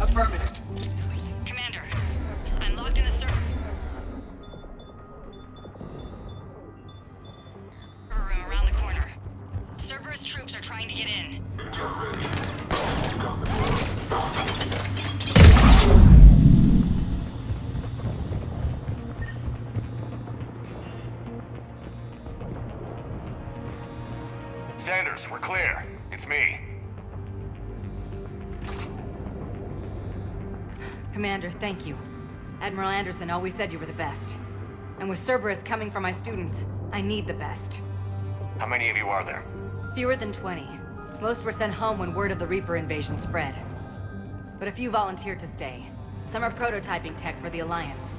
Affirmative. Commander, I'm locked in a server room around the corner. Cerberus troops are trying to get in. Sanders, we're clear. It's me. Commander, thank you. Admiral Anderson always said you were the best. And with Cerberus coming for my students, I need the best. How many of you are there? Fewer than 20. Most were sent home when word of the Reaper invasion spread. But a few volunteered to stay. Some are prototyping tech for the Alliance.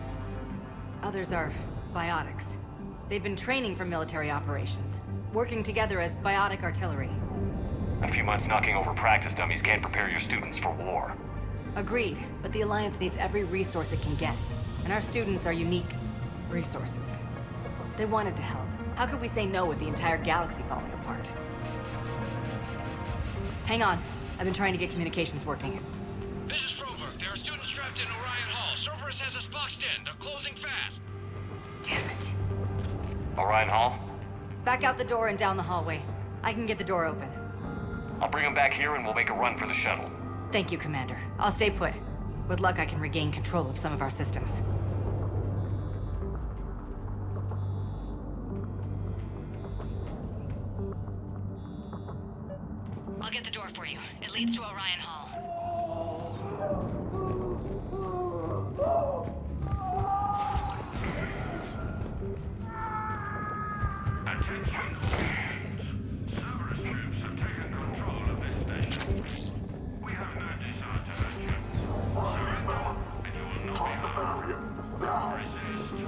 Others are biotics. They've been training for military operations, working together as biotic artillery. A few months knocking over practice dummies can't prepare your students for war. Agreed, but the Alliance needs every resource it can get. And our students are unique resources. They wanted to help. How could we say no with the entire galaxy falling apart? Hang on. I've been trying to get communications working. This is Froberg. There are students trapped in Orion Hall. Cerberus has us boxed in. They're closing fast. Damn it. Orion Hall? Back out the door and down the hallway. I can get the door open. I'll bring them back here and we'll make a run for the shuttle. Thank you, Commander. I'll stay put. With luck, I can regain control of some of our systems. I'll get the door for you. It leads to Orion Hall. Attention. Cerberus troops have taken control of this station. We have no desire to hurt you. Surrender, and you will not be harmed. Resist.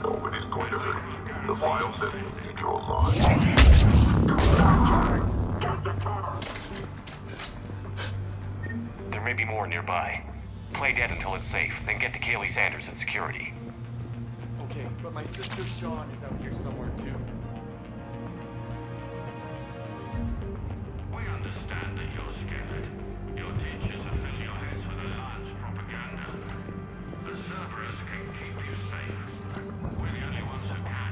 Nobody's going to hurt you. The file says you need your life. There may be more nearby. Play dead until it's safe, then get to Kaylee Sanders and security. Okay, but my sister Sean is out here somewhere too. We understand that you're scared. Your teachers have filled your heads with Alliance propaganda. But Cerberus can keep you safe. We're the only ones who can.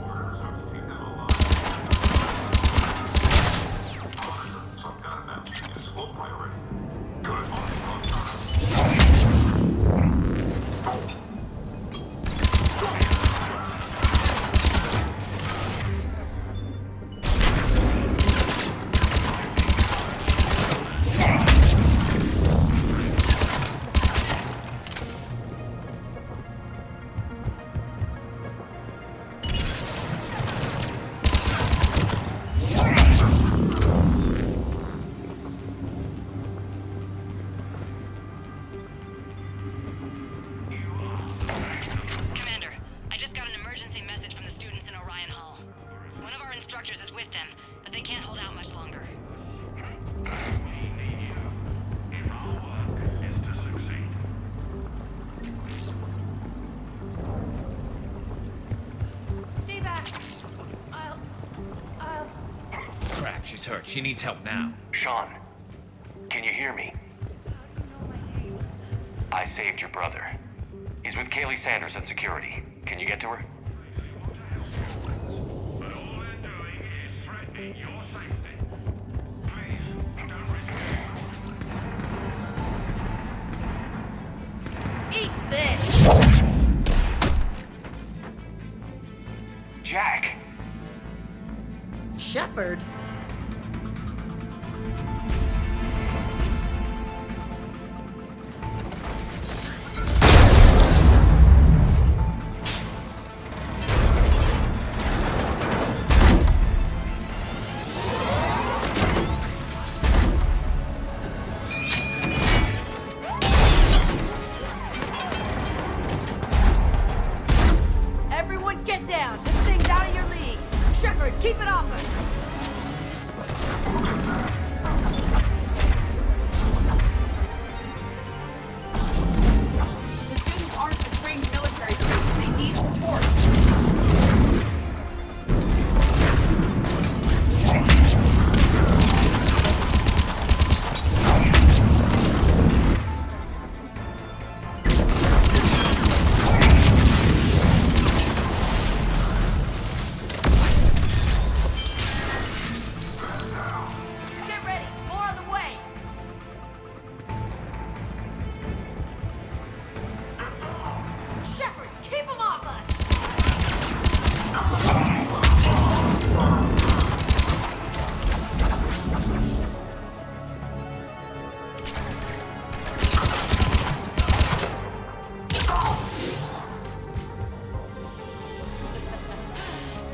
Orders are to take them alive. Some kind of map is low priority. Good. Commander, I just got an emergency message from the students in Orion Hall. One of our instructors is with them, but they can't hold out much longer. We need you. If our work is to succeed. Stay back. I'll... Crap, she's hurt. She needs help now. Sean, can you hear me? I saved your brother. He's with Kaylee Sanders at security. Can you get to her? But all they're doing is threatening your safety. Please, don't risk it. Eat this! Jack! Shepard? Everyone get down! This thing's out of your league! Shepard, keep it off us! The students aren't the trained military troops. They need support.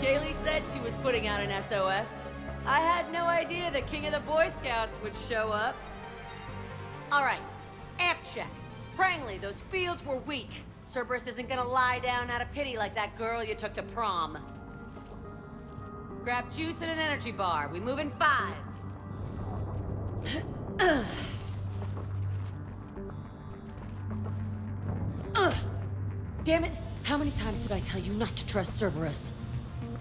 Kaylee said she was putting out an SOS. I had no idea the king of the Boy Scouts would show up. All right, amp check. Prangley, those fields were weak. Cerberus isn't gonna lie down out of pity like that girl you took to prom. Grab juice and an energy bar. We move in 5. Damn it! How many times did I tell you not to trust Cerberus?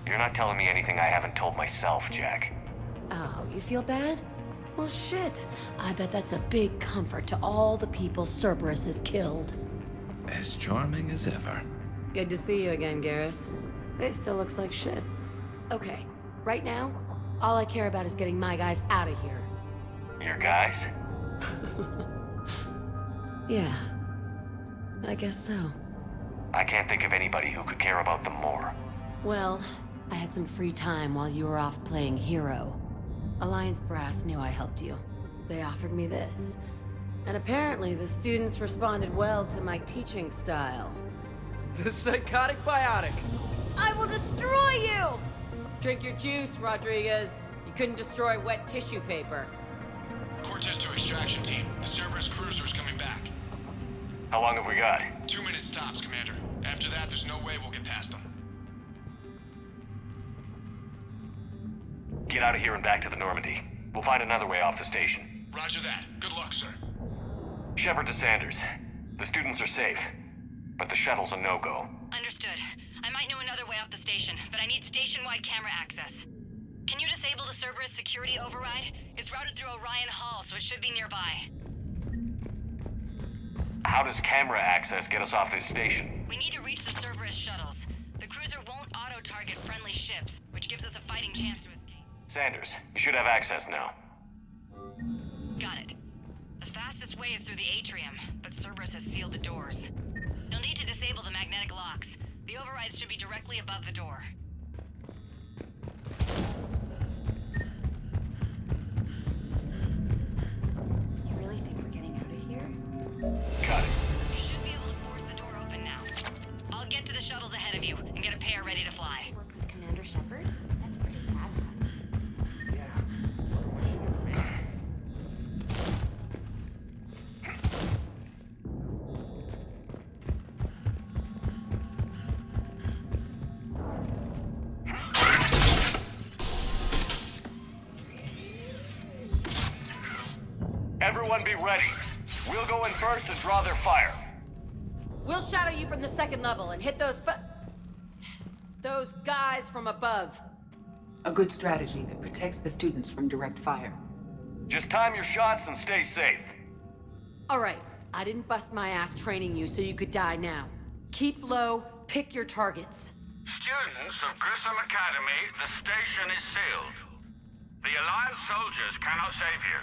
You're not telling me anything I haven't told myself, Jack. Oh, you feel bad? Well, shit. I bet that's a big comfort to all the people Cerberus has killed. As charming as ever. Good to see you again, Garrus. It still looks like shit. Okay, right now, all I care about is getting my guys out of here. Your guys? Yeah, I guess so. I can't think of anybody who could care about them more. Well, I had some free time while you were off playing hero. Alliance Brass knew I helped you. They offered me this. And apparently the students responded well to my teaching style. The psychotic biotic. I will destroy you! Drink your juice, Rodriguez. You couldn't destroy wet tissue paper. Cortez to extraction team. The Cerberus cruiser's coming back. How long have we got? 2 minutes tops, Commander. After that, there's no way we'll get past them. Get out of here and back to the Normandy. We'll find another way off the station. Roger that. Good luck, sir. Shepard to Sanders. The students are safe, but the shuttle's a no-go. Understood. I might know another way off the station, but I need station-wide camera access. Can you disable the Cerberus security override? It's routed through Orion Hall, so it should be nearby. How does camera access get us off this station? We need to reach the Cerberus shuttles. The cruiser won't auto-target friendly ships, which gives us a fighting chance to escape. Sanders, you should have access now. Got it. The fastest way is through the atrium, but Cerberus has sealed the doors. You'll need to disable the magnetic locks. The overrides should be directly above the door. You really think we're getting out of here? Got it. You should be able to force the door open now. I'll get to the shuttles ahead of you and get a pair ready to fly. Work with Commander Shepard? That's pretty badass. Everyone be ready. We'll go in first and draw their fire. We'll shadow you from the second level and hit those guys from above. A good strategy that protects the students from direct fire. Just time your shots and stay safe. All right, I didn't bust my ass training you so you could die now. Keep low, pick your targets. Students of Grissom Academy, the station is sealed. The Alliance soldiers cannot save you.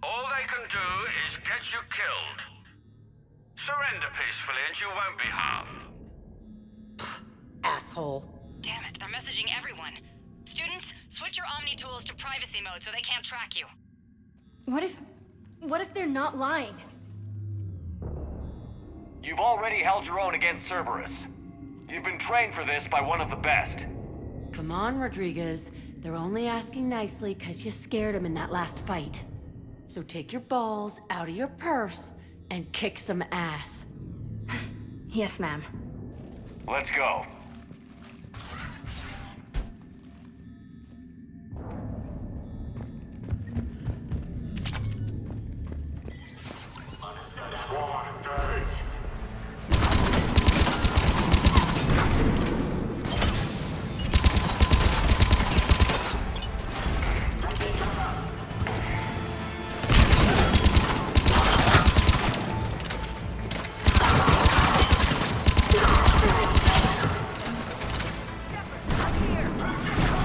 All they can do is get you killed. Surrender peacefully and you won't be harmed. Asshole. Damn it, they're messaging everyone. Students, switch your Omni tools to privacy mode so they can't track you. What if they're not lying? You've already held your own against Cerberus. You've been trained for this by one of the best. Come on, Rodriguez. They're only asking nicely because you scared them in that last fight. So take your balls out of your purse and kick some ass. Yes, ma'am. Let's go.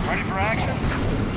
Ready for action?